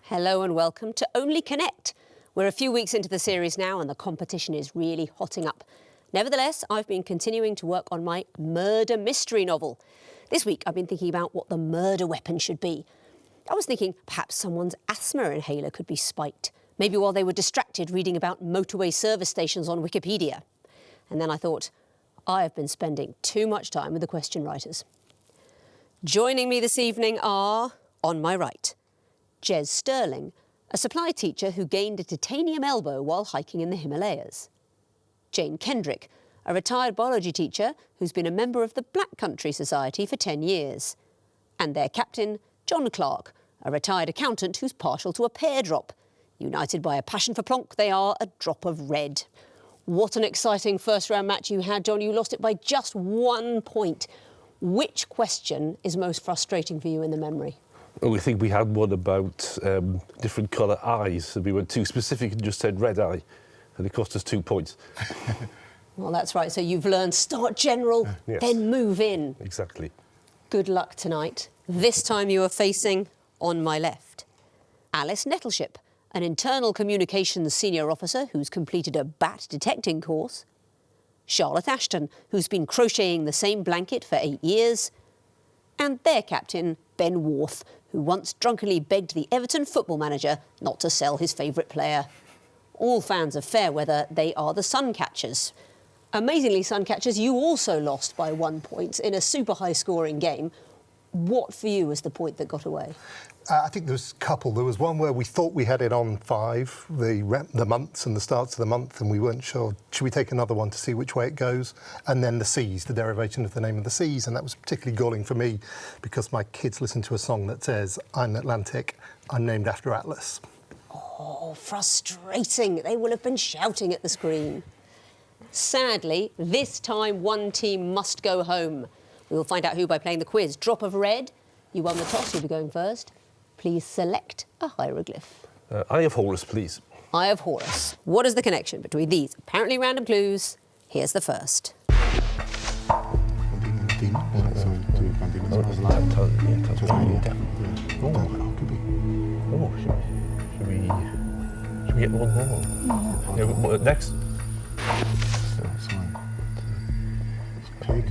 Hello and welcome to Only Connect. We're a few weeks into the series now and the competition is really hotting up. Nevertheless, I've been continuing to work on my murder mystery novel. This week I've been thinking about what the murder weapon should be. I was thinking perhaps someone's asthma inhaler could be spiked, maybe while they were distracted reading about motorway service stations on Wikipedia. And then I thought, I have been spending too much time with the question writers. Joining me this evening are, on my right, Jez Sterling, a supply teacher who gained a titanium elbow while hiking in the Himalayas. Jane Kendrick, a retired biology teacher who's been a member of the Black Country Society for 10 years. And their captain, John Clark, a retired accountant who's partial to a pear drop. United by a passion for plonk, they are a drop of red. What an exciting first-round match you had, John. You lost it by just 1 point. Which question is most frustrating for you in the memory? Well, we think we had one about different colour eyes, and we were too specific and just said red eye, and it cost us 2 points. Well, that's right. So you've learned start general, yes. then move in. Exactly. Good luck tonight. This time you are facing, on my left, Alice Nettleship, an internal communications senior officer who's completed a bat detecting course, Charlotte Ashton, who's been crocheting the same blanket for 8 years, and their captain, Ben Worth, who once drunkenly begged the Everton football manager not to sell his favourite player. All fans of fair weather, they are the Suncatchers. Amazingly, Suncatchers, you also lost by 1 point in a super high-scoring game. What for you was the point that got away? I think there was a couple. There was one where we thought we had it on 5, the months and the starts of the month, and we weren't sure. Should we take another one to see which way it goes? And then the seas, the derivation of the name of the seas, and that was particularly galling for me because my kids listen to a song that says, "I'm Atlantic, I'm named after Atlas." Oh, frustrating. They will have been shouting at the screen. Sadly, this time one team must go home. We will find out who by playing the quiz. Drop of red. You won the toss, you'll be going first. Please select a hieroglyph. Eye of Horus, please. Eye of Horus. What is the connection between these apparently random clues? Here's the first. Should we get one more? Yeah, next. Pig.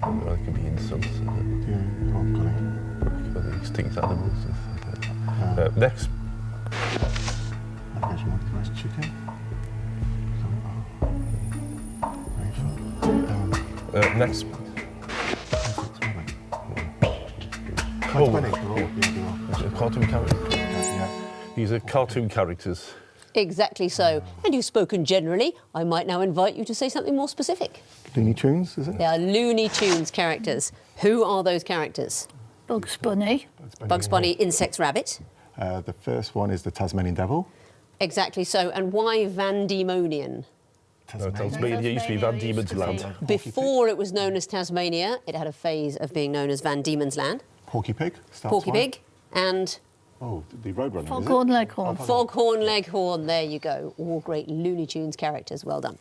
Well, it could be insults. Extinct animals. Next. I guess you want nice chicken. Next. Cartoon characters. These are cartoon characters. Exactly so. And you've spoken generally. I might now invite you to say something more specific. Looney Tunes, is it? They are Looney Tunes characters. Who are those characters? Bugs Bunny. Bugs Bunny, Insects, Rabbit. The first one is the Tasmanian Devil. Exactly so. And why Van Diemenonian? Tasmania used to be Van Diemen's Land. Before it was known as Tasmania, it had a phase of being known as Van Diemen's Land. Porky Pig. Porky Pig. And oh, the Roadrunner. Foghorn Leghorn. Foghorn Leghorn. There you go. All great Looney Tunes characters. Well done.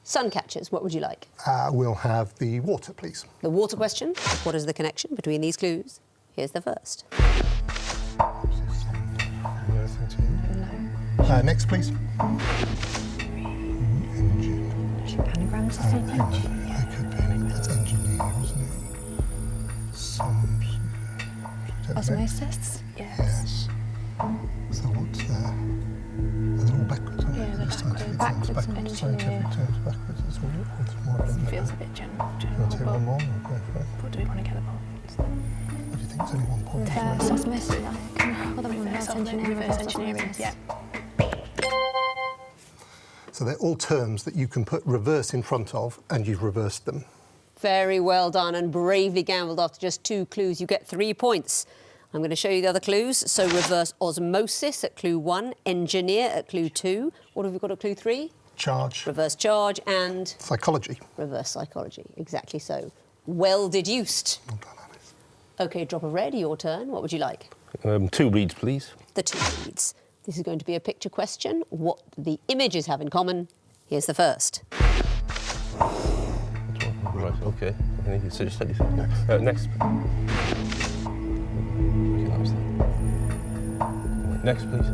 Suncatchers, what would you like? We'll have the water, please. The water question. What is the connection between these clues? Here's the first. Next, please. Anagrams or something? It could be. That's engineer, isn't it? Osmosis? Yes. So what's there? They're all backwards, aren't they? Yeah, they're Scientific backwards. terms Backwards, Scientific engineer. terms backwards. It's more of them. Feels a bit general. Want to take one more? Or go for it? What do we want to get the points? What do you think? It's only 1 point. Osmosis. Reverse engineering. Yeah. So they're all terms that you can put reverse in front of, and you've reversed them. Very well done and bravely gambled. After just 2 clues, you get 3 points. I'm going to show you the other clues. So reverse osmosis at clue 1, engineer at clue 2. What have we got at clue 3? Charge. Reverse charge and Psychology. reverse psychology. Exactly so. Well deduced. Well done, Alice. OK, drop of red, your turn. What would you like? 2 reads, please. The 2 leads. This is going to be a picture question. What the images have in common. Here's the first. Right, OK. You said anything. Next. Next, please.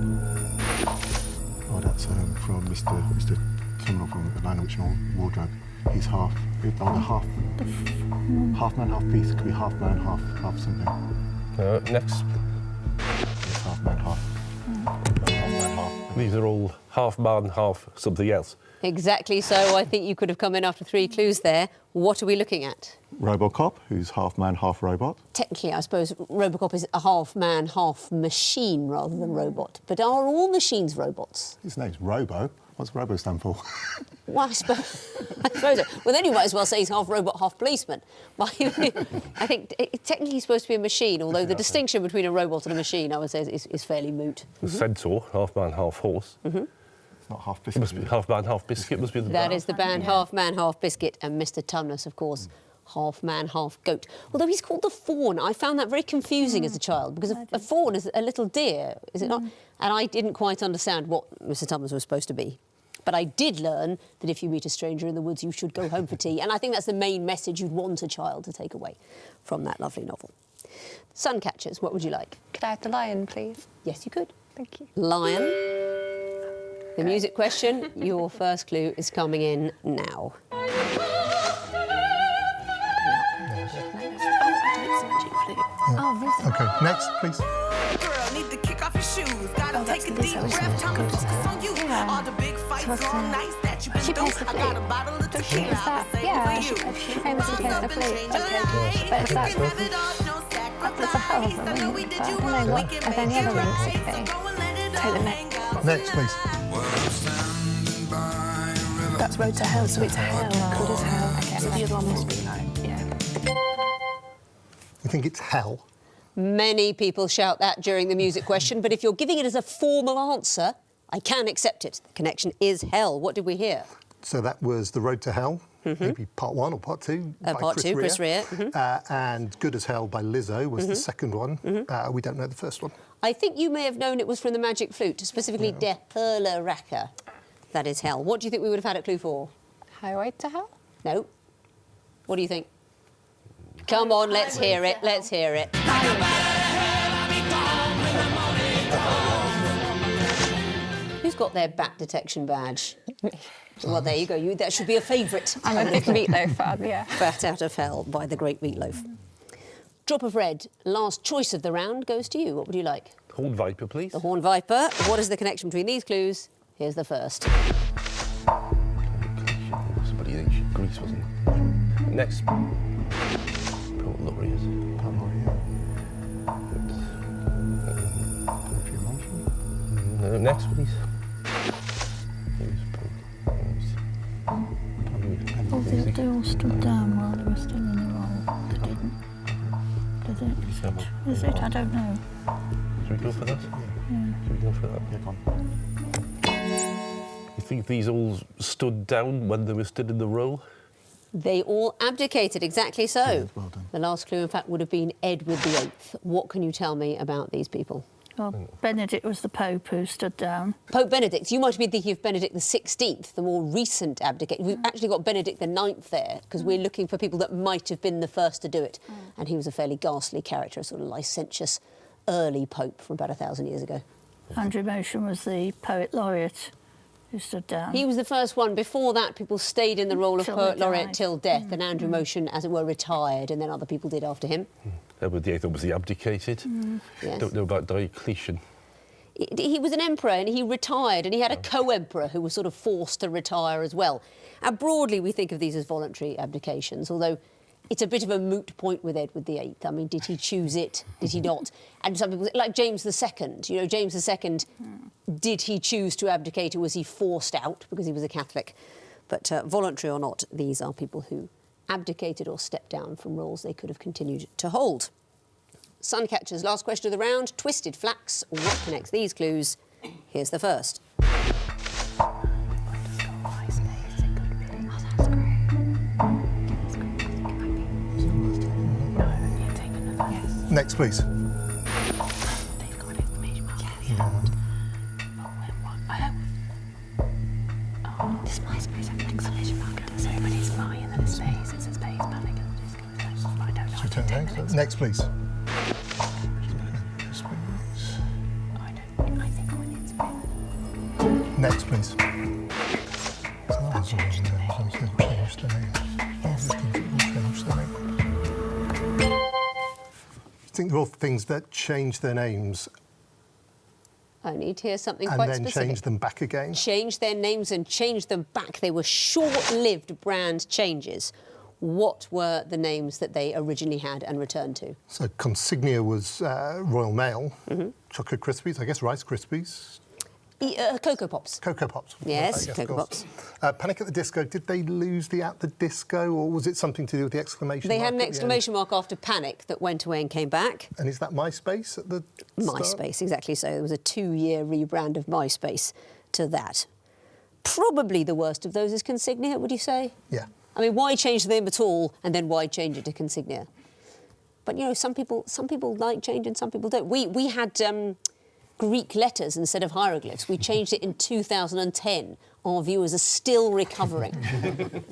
Oh, that's from Mr. Terminal from Atlanta Original Wardrobe. He's half. Oh, half man, half beast. Could be half man, half something. Next. It's half man, half. Half man, half. These are all half man, half something else. Exactly so. I think you could have come in after 3 clues there. What are we looking at? Robocop, who's half man, half robot. Technically, I suppose Robocop is a half man, half machine rather than robot. But are all machines robots? His name's Robo. What's Robo stand for? Well, I suppose so. Well, then you might as well say he's half robot, half policeman. I think technically he's supposed to be a machine, although the distinction between a robot and a machine, I would say, is fairly moot. The centaur, half man, half horse. It's not half It biscuit. must be half man, half biscuit. Must be the That band. is the band Half Man, Half Biscuit, and Mr. Tumnus, of course, half man, half goat. Although he's called the fawn. I found that very confusing as a child, because a fawn is a little deer, is it not? And I didn't quite understand what Mr. Tumnus was supposed to be. But I did learn that if you meet a stranger in the woods, you should go home for tea. And I think that's the main message you'd want a child to take away from that lovely novel. Suncatchers, what would you like? Could I have the lion, please? Yes, you could. Thank you. Lion. The music question, your first clue is coming in now. Oh, this. Okay, next, please. Girl, need to kick off your shoes. Gotta Oh, take that's a the deep this breath. Time to good. focus on you. Yeah. All the big fights, What's long that? nights that you've been She through. plays the I got a flute. bottle of tequila. Is that? Yeah, she famously plays the flute. But is that? That's a hell of a ring. But I don't know what. Are there any other rings it could be? Take the next. Next, please. That's Road to Hell, so it's hell. Good as hell. Okay, so the other one must be like, yeah. You think it's hell? Many people shout that during the music question, but if you're giving it as a formal answer, I can accept it. The connection is hell. What did we hear? So that was The Road to Hell, maybe part 1 or part 2. by Part 2, Chris Rea. And Good as Hell by Lizzo was the second one. We don't know the first one. I think you may have known it was from the Magic Flute, specifically Der Hurleracke. That is hell. What do you think we would have had at clue 4? Highway to Hell? No. What do you think? Come on, let's hear it. Let's hear it. Who's got their bat detection badge? Well, there you go. That should be a favourite. I'm a big meatloaf fan, yeah. Bat Out of Hell by the Great Meatloaf. Drop of Red, last choice of the round, goes to you. What would you like? Horned viper, please. The Horned Viper. What is the connection between these clues? Here's the first. Somebody in ancient Greece, wasn't it? Next. Port Laureate. Poetry Mansion. No, next, please. Oh, they all stood down while they were still in the role. They didn't. Did it? Is it? I don't know. Should we go for that? Yeah. Should we go for that? Yeah, go on. You think these all stood down when they were stood in the row? They all abdicated, exactly so. Yeah, well done. The last clue, in fact, would have been Edward VIII. What can you tell me about these people? Well, Benedict was the Pope who stood down. Pope Benedict. You might have been thinking of Benedict XVI, the more recent abdicate. We've actually got Benedict IX there, because we're looking for people that might have been the first to do it. And he was a fairly ghastly character, a sort of licentious early pope from about 1,000 years ago. Andrew Motion was the Poet Laureate who stood down. He was the first one. Before that, people stayed in the role of Till Poet they Laureate died. till death, and Andrew Motion, as it were, retired, and then other people did after him. Edward VIII obviously abdicated. Yes. Don't know about Diocletian. He was an emperor and he retired, and he had a co-emperor who was sort of forced to retire as well. And broadly, we think of these as voluntary abdications, although it's a bit of a moot point with Edward VIII. I mean, did he choose it? Did he not? And some people, like James II, you know, James II, did he choose to abdicate, or was he forced out because he was a Catholic? But voluntary or not, these are people who abdicated or stepped down from roles they could have continued to hold. Suncatchers, last question of the round. Twisted Flax. What connects these clues? Here's the first. Next, please. They've got information. This MySpace exclamation mark. But it's fine, and then a space. It's a space. Panic. I don't know. Should we turn next? Next, please. I Next, please. So that was all the names. They've changed the names. All the things that will change the name. I think they're all things that change their names I need to hear something and quite then specific. change them back again. Change their names and change them back. They were short-lived brand changes. What were the names that they originally had and returned to? So Consignia was Royal Mail, Chocolate Krispies, I guess Rice Krispies, Cocoa Pops. Cocoa Pops. Yes, of Cocoa course. Pops. Panic at the Disco, did they lose the at the disco, or was it something to do with the exclamation They mark had an at the end? exclamation mark after Panic that went away and came back. And is that MySpace at the start? MySpace, exactly so. There was a 2-year rebrand of MySpace to that. Probably the worst of those is Consignia, would you say? Yeah. I mean, why change the name at all and then why change it to Consignia? But, you know, some people like change and some people don't. We had Greek letters instead of hieroglyphs. We changed it in 2010. Our viewers are still recovering.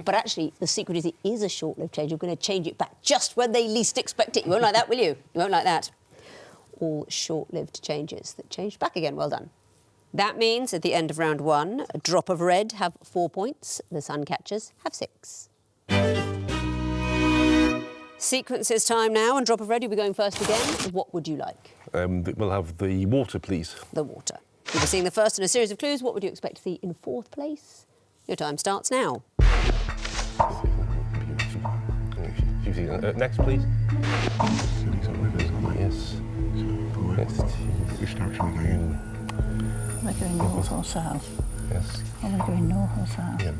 But actually, the secret is it is a short-lived change. We're going to change it back just when they least expect it. You won't like that, will you? You won't like that. All short-lived changes that changed back again. Well done. That means at the end of round 1, a Drop of Red have 4 points. The Suncatchers have 6. Sequences time now, and Drop of Red, you'll be going first again. What would you like? We'll have the water, please. The water. You'll be seeing the first in a series of clues. What would you expect to see in 4th place? Your time starts now. Next, please. So these are rivers, aren't they? Yes. So which direction are we going in? Am I going north or south? Yes. Am I going north or south? Yeah,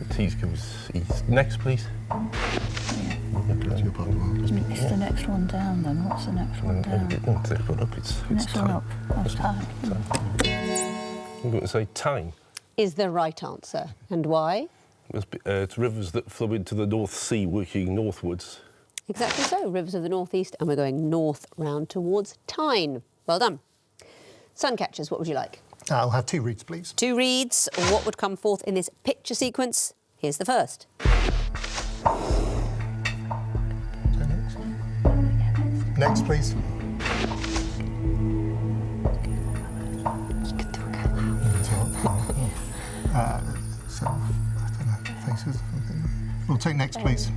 the T's goes east. Next, please. That's your part of the world. Is the next one down then? What's the next one down? No, it's next one up. It's Next one time. up. That's time. I'm going to say time. Is the right answer. And why? It's rivers that flow into the North Sea working northwards. Exactly so. Rivers of the northeast, and we're going north round towards Tyne. Well done. Suncatchers, what would you like? I'll have 2 reads, please. 2 reads. What would come forth in this picture sequence? Here's the first. Next, please. So, I don't know, faces or something. We'll take next, please.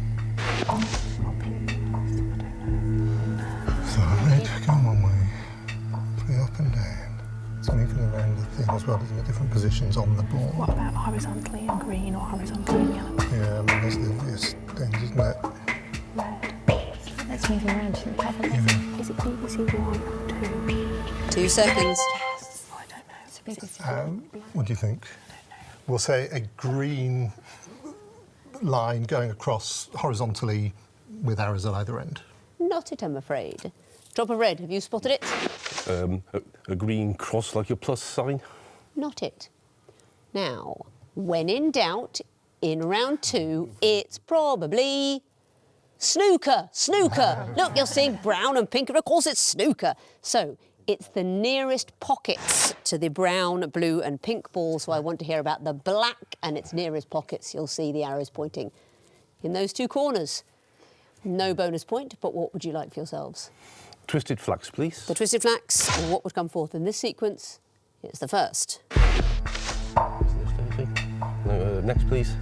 So, red, going one way, play up and down. It's moving around the thing as well, isn't it? Different positions on the board. What about horizontally in green or horizontally in yellow? Yeah, I mean, there's the obvious things, isn't it? Red. Let's move around to the cover. Is it BBC 1, 2? 2 seconds. Yes. Oh, I don't know. It's BBC What do you think? We'll say a green line going across horizontally with arrows at either end. Not it, I'm afraid. Drop of Red, have you spotted it? A green cross like a plus sign. Not it. Now, when in doubt, in round 2, it's probably snooker, snooker. Look, you're seeing brown and pink, and of course it's snooker. So it's the nearest pockets to the brown, blue and pink ball, so I want to hear about the black and its nearest pockets. You'll see the arrows pointing in those 2 corners. No bonus point, but what would you like for yourselves? Twisted flax, please. The Twisted Flax, and what would come forth in this sequence? It's the first. Next, please.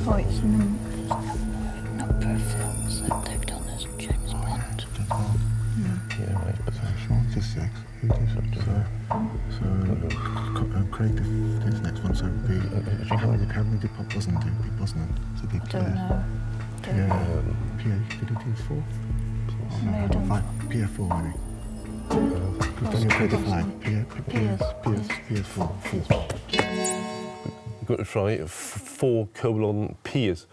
Oh, it's number of films that they've done as James Bond. Yeah, right, but What's this next? So Craig did this next one, so how many did Brosnan do? So I don't know. Did he do 4? May have done 5. PF4 maybe. Daniel Craig did 5. PS4. We've got to try 4 Piers.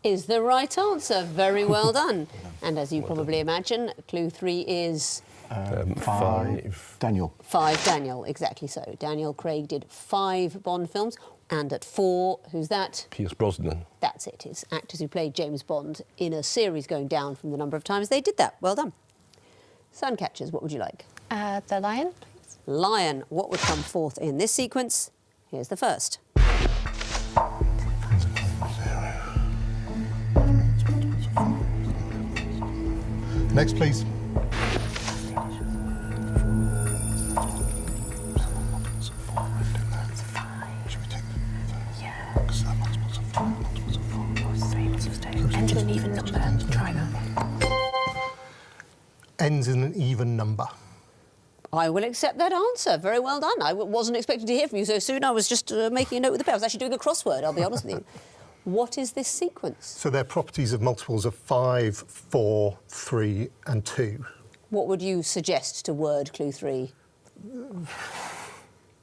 Is the right answer. Very well done. And as you probably imagine, clue 3 is 5. Daniel. 5 Daniel, exactly so. Daniel Craig did 5 Bond films, and at 4, who's that? Pierce Brosnan. That's it. It's actors who played James Bond in a series going down from the number of times they did that. Well done. Suncatchers, what would you like? The lion, please. Lion, what would come forth in this sequence? Here's the first. Next, please. Ends in an even number. Try that. Ends in an even number. I will accept that answer. Very well done. I wasn't expecting to hear from you so soon. I was just making a note with the pen. I was actually doing a crossword, I'll be honest with you. What is this sequence? So they're properties of multiples of 5, 4, 3 and 2. What would you suggest to word clue 3?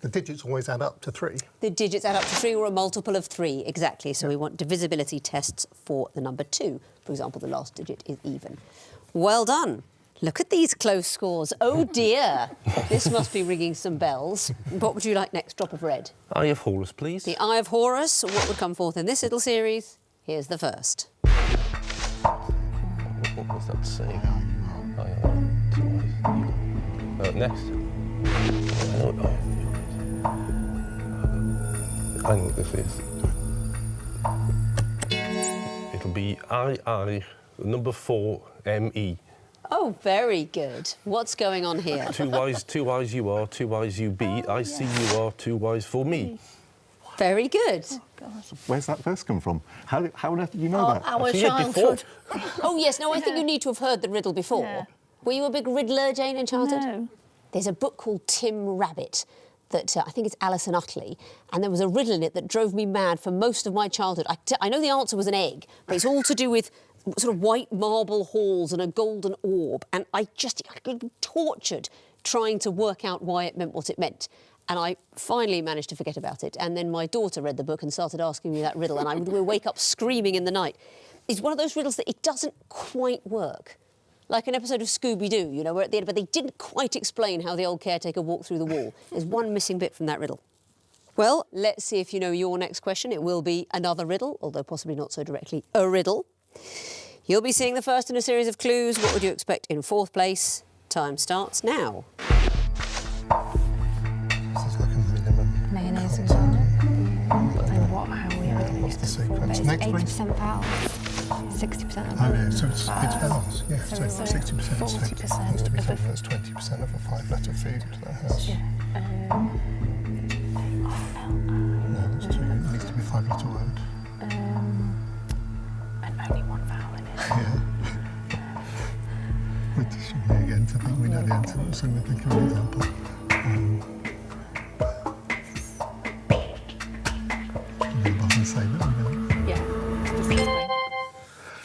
The digits always add up to 3. The digits add up to 3 or a multiple of 3, exactly. So we want divisibility tests for the number 2. For example, the last digit is even. Well done. Look at these close scores. Oh dear. This must be ringing some bells. What would you like next? Drop of red. Eye of Horus, please. The Eye of Horus. What would come forth in this little series? Here's the first. What was that saying? Next. I know what this is. It'll be I, number 4, ME. Oh, very good. What's going on here? Two Y's you are, 2 Y's you be. I see you are, 2 Y's for me. Very good. Where's that verse come from? How on earth did you know that? Our I've seen it before. childhood. Oh, yes. No, I think you need to have heard the riddle before. Yeah. Were you a big riddler, Jane, in childhood? No. There's a book called Tim Rabbit that I think it's Alison Utley, and there was a riddle in it that drove me mad for most of my childhood. I know the answer was an egg, but it's all to do with sort of white marble halls and a golden orb, and I got tortured trying to work out why it meant what it meant. And I finally managed to forget about it. And then my daughter read the book and started asking me that riddle, and I would wake up screaming in the night. It's one of those riddles that it doesn't quite work. Like an episode of Scooby-Doo, you know, where at the end, but they didn't quite explain how the old caretaker walked through the wall. There's one missing bit from that riddle. Well, let's see if you know your next question. It will be another riddle, although possibly not so directly a riddle. You'll be seeing the first in a series of clues. What would you expect in 4th place? Time starts now. This is like a minimum. Mayonnaise and content. garlic. But then what? How are we adding What's the this to four sequence? base? Next, 80% vowels. 60% of Oh yeah, so it's vowels. Yeah, so 60% 40% needs to be of something that's 20% of a 5-letter food that has. No, that's true. It needs to be a 5-letter word. and only one vowel in it. Yeah. We're just again to think we know the answer, so we think of an example. It doesn't say that we know. Yeah.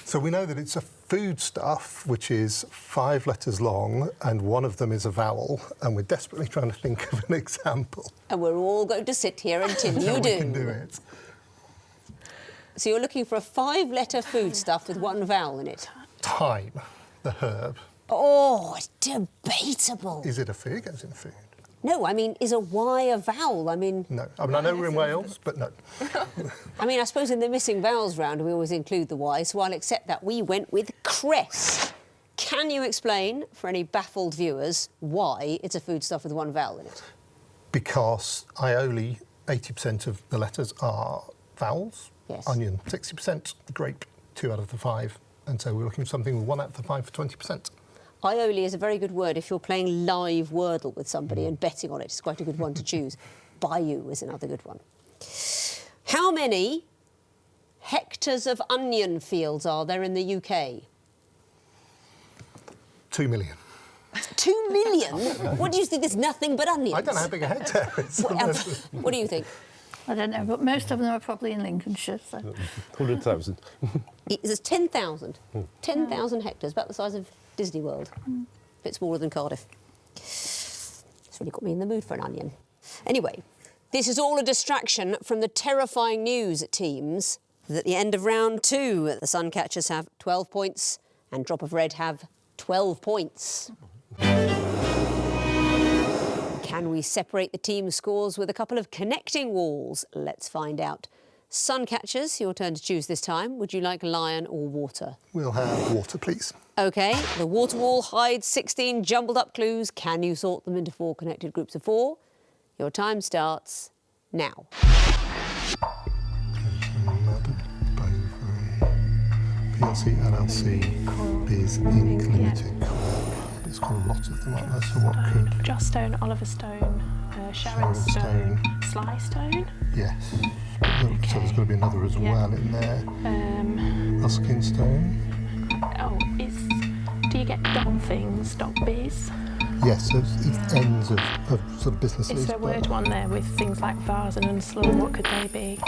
So we know that it's a foodstuff which is 5 letters long and one of them is a vowel, and we're desperately trying to think of an example. And we're all going to sit here until you We do. can do it. So you're looking for a 5-letter foodstuff with one vowel in it. Thyme, the herb. Oh, it's debatable. Is it a food? It goes in food. No, I mean, is a Y a vowel? I mean, No. I mean, I know we're in Wales, but no. I suppose in the missing vowels round, we always include the Y, so I'll accept that. We went with cress. Can you explain, for any baffled viewers, why it's a foodstuff with one vowel in it? Because aioli, 80% of the letters are vowels. Yes. Onion, 60%. Grape, 2 out of the 5. And so we're looking for something with 1 out of the 5 for 20%. Aioli is a very good word if you're playing live Wordle with somebody and betting on it. It's quite a good one to choose. Bayou is another good one. How many hectares of onion fields are there in the UK? 2 million. 2 million? What do you think? There's nothing but onions. I don't know how big a hectare is. What do you think? I don't know, but most of them are probably in Lincolnshire. So. 100,000. There's 10,000. 10,000 hectares, about the size of Disney World. A bit smaller than Cardiff. It's really got me in the mood for an onion. Anyway, this is all a distraction from the terrifying news, teams, that at the end of round 2, the Suncatchers have 12 points and Drop of Red have 12 points. Can we separate the team scores with a couple of connecting walls? Let's find out. Suncatchers, your turn to choose this time. Would you like lion or water? We'll have water, please. OK, the water wall hides 16 jumbled up clues. Can you sort them into 4 connected groups of 4? Your time starts now. PLC, LLC, Biz Inc. Limited. It's got a lot of them, aren't there? So what could... Joss Stone, Oliver Stone, Sharon Sharon Stone, Stone. Sly Stone. Yes. So there's got to be another as well in there. Ruskin stone. Do you get dot things, dot biz? Yes, so it's ends of sort of businesses. Is there a word one there with things like vase and unslung? What could they be?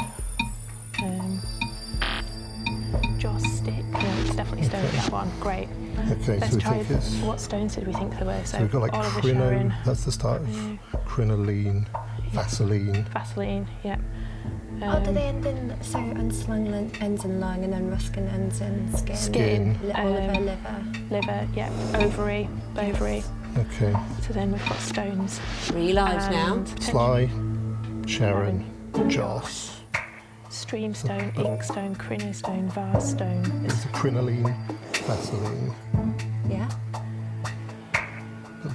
Joss stick. No, it's definitely stone for that one. Great. Okay, Let's so we try. think it's... What stones did we think there were? So we've got like Oliver, crino, Sharon, that's the start of crinoline, Vaseline. Vaseline. Yeah. Do they end in, so unslung ends in lung and then Ruskin ends in skin? Skin. Oliver, liver. Liver, yeah. Ovary, bovary. Okay. So then we've got stones. 3 lives now. Sly, Sharon, Joss. Streamstone, inkstone, crinostone, vase stone. There's a crinoline, Vaseline. Yeah. A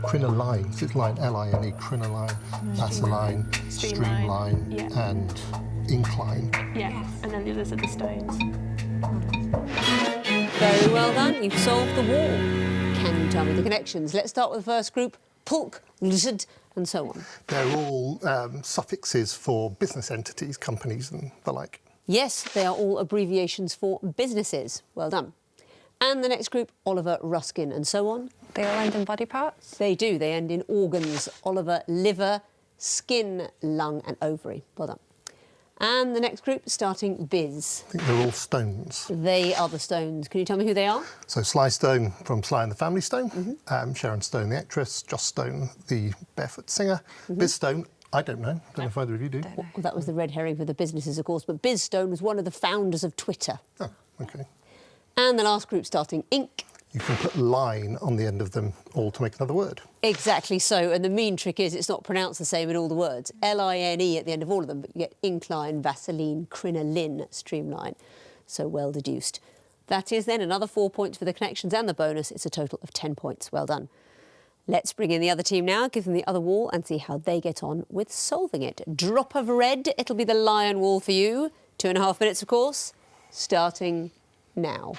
crinoline, so it's line L-I-N-E, crinoline, Vaseline, streamline, yeah. and incline. Yeah, and then the others are the stones. Very well done. You've solved the wall. Can you tell me the connections? Let's start with the first group. Pulk, lizard, and so on. They're all suffixes for business entities, companies and the like. Yes, they are all abbreviations for businesses. Well done. And the next group, Oliver, Ruskin, and so on. They all end in body parts? They do. They end in organs. Oliver, liver, skin, lung, and ovary. Well done. And the next group, starting biz. I think they're all stones. They are the stones. Can you tell me who they are? So Sly Stone from Sly and the Family Stone, Sharon Stone, the actress, Joss Stone, the barefoot singer, Biz Stone, I don't know if either of you do. Well, that was the red herring for the businesses, of course, but Biz Stone was one of the founders of Twitter. Oh, okay. And the last group, starting ink. You can put line on the end of them all to make another word. Exactly so, and the mean trick is it's not pronounced the same in all the words. L-I-N-E at the end of all of them, but you get incline, Vaseline, crinoline, streamline. So well deduced. That is then another 4 points for the connections and the bonus. It's a total of 10 points. Well done. Let's bring in the other team now, give them the other wall and see how they get on with solving it. Drop of red, it'll be the lion wall for you. 2.5 minutes, of course, starting now.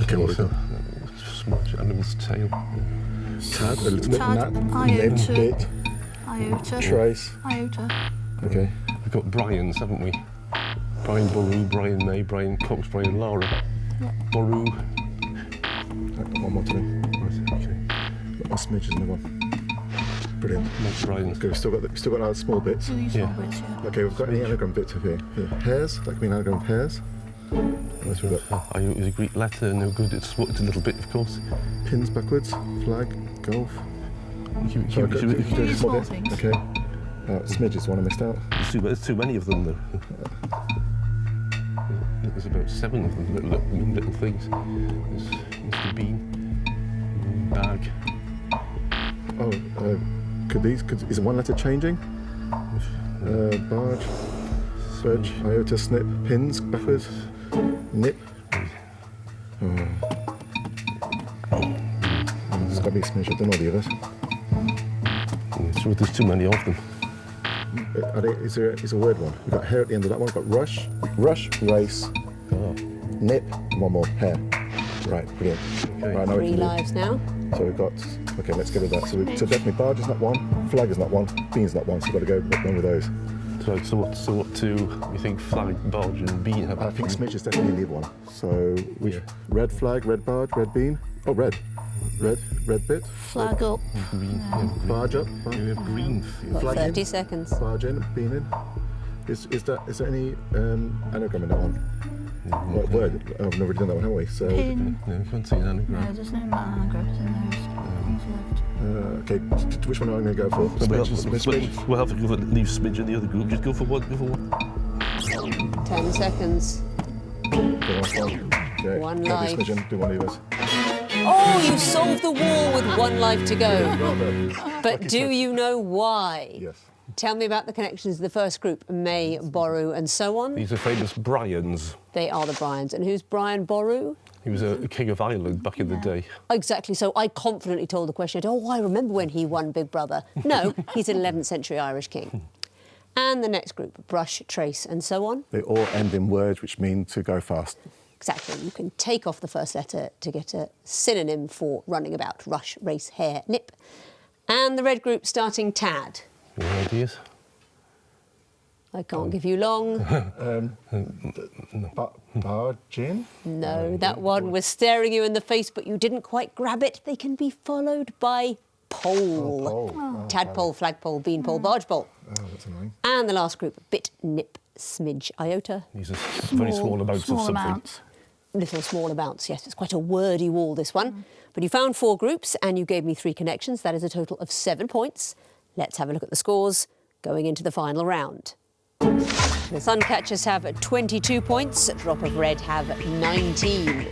Okay, what is it? Smudge, animal's tail. Tad, a little bit Tad, nap, iota. limb, bit, Iota. trace. Iota. Okay. We've got Brian's, haven't we? Brian Boru, Brian May, Brian Cox, Brian Lara. Boru. One more to do. Right, okay. A smidge is another one. Brilliant. Make Brian's. Okay, we've still got our small bits. These Yeah. small bits, yeah. Okay, we've got any anagram bits up here. Hairs, that could be an anagram of hairs. Is a Greek letter, no good. It's a little bit, of course. Pins backwards, flag, golf. Sorry, These small things. Okay. Smidge is one I missed out. There's too many of them, though. There's about 7 of them, little things. There's Mr. Bean, bag. Oh, is one letter changing? Barge, surge, iota, snip, pins, backwards, nip. There's got to be a smidge, I don't know the others. So there's too many of them. Is there a word one? We've got hair at the end of that one. We've got rush, race, nip, and one more, hair. Right, brilliant. Okay. Right, now we 3 can do. lives now. So we've got, okay, let's get rid of that. So definitely barge is not one, flag is not one, bean's not one, so we've got to go one with those. So what two you think flag, barge and bean have? I think smidge is definitely the one. So red flag, red barge, red bean. Oh, red bit. Flag up. Green. Yeah, Barge up. we have green. Got Flag 30 in. seconds. Barge in, bean in. Is there any anagram in that one? What word? Oh, we've never done that one, have we? So Pin. No, we can't see an No, anagram. there's no anagrams in those things left. okay, which one am I going to go for? Smidge. We'll have to leave Smidge in the other group. Just go for one. 10 seconds. Okay. One I'll do life. smidge in, do one of those. Oh, you solved the wall with 1 life to go. But do Lucky you know why? Yes. Tell me about the connections of the first group, May, Boru, and so on. These are famous Brians. They are the Bryans. And who's Brian Boru? He was a king of Ireland back in the day. Exactly. So I confidently told the question, I remember when he won Big Brother. No, he's an 11th century Irish king. And the next group, Brush, Trace, and so on. They all end in words which mean to go fast. Exactly. You can take off the first letter to get a synonym for running about. Rush, race, hare, nip. And the red group starting Tad. Any ideas? I can't give you long. Bargin? No, that one was staring you in the face, but you didn't quite grab it. They can be followed by pole. Pole. Tadpole, flagpole, beanpole, bargepole. Oh, that's annoying. And the last group, bit, nip, smidge, iota. These are very small amounts of small something. amounts. Little small amounts, yes. It's quite a wordy wall, this one. But you found 4 groups and you gave me 3 connections. That is a total of 7 points. Let's have a look at the scores going into the final round. The Suncatchers have 22 points. Drop of Red have 19.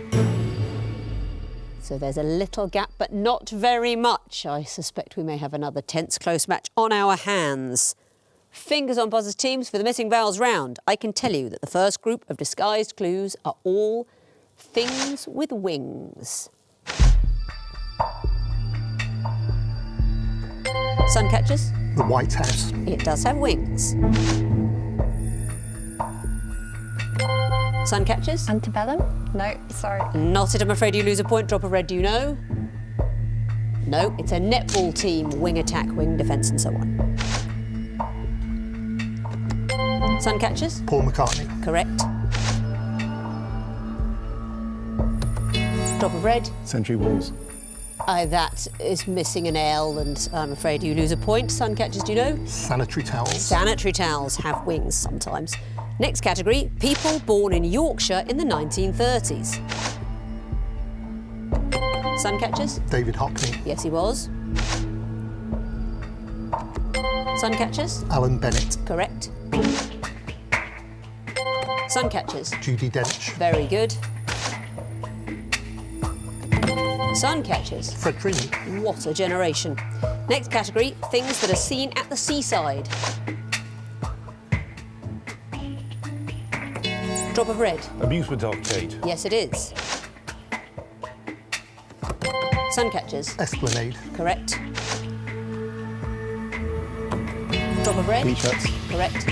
So there's a little gap, but not very much. I suspect we may have another tense close match on our hands. Fingers on buzzers, teams, for the missing vowels round. I can tell you that the first group of disguised clues are all things with wings. Suncatchers? The White House. It does have wings. Suncatchers? Antebellum? No, sorry. Not it, I'm afraid you lose a point. Drop of Red, do you know? No, it's a netball team. Wing attack, wing defence and so on. Suncatchers? Paul McCartney. Correct. Drop of Red? Century Walls. That is missing an L, and I'm afraid you lose a point. Suncatchers, do you know? Sanitary towels. Sanitary towels have wings sometimes. Next category, people born in Yorkshire in the 1930s. Suncatchers? David Hockney. Yes, he was. Suncatchers? Alan Bennett. Correct. Suncatchers? Judi Dench. Very good. Suncatchers? Fred Freeman. What a generation. Next category, things that are seen at the seaside. Drop of Red. Amusement arcade. Yes, it is. Suncatchers. Esplanade. Correct. Drop of Red. Beach huts. Correct.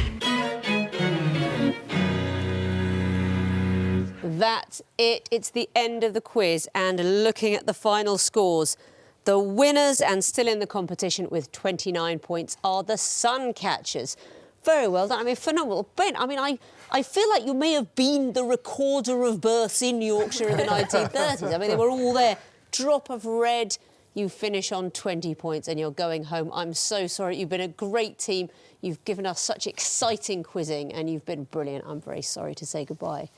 That's it. It's the end of the quiz, and looking at the final scores, the winners and still in the competition with 29 points are the Suncatchers. Very well done. I mean, phenomenal. Ben, I mean, I feel like you may have been the recorder of births in Yorkshire in the 1930s. I mean, they were all there. Drop of Red, you finish on 20 points and you're going home. I'm so sorry. You've been a great team. You've given us such exciting quizzing and you've been brilliant. I'm very sorry to say goodbye.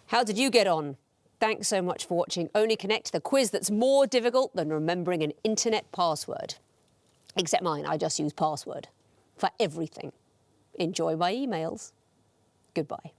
How did you get on? Thanks so much for watching Only Connect, the quiz that's more difficult than remembering an internet password. Except mine, I just use password for everything. Enjoy my emails. Goodbye.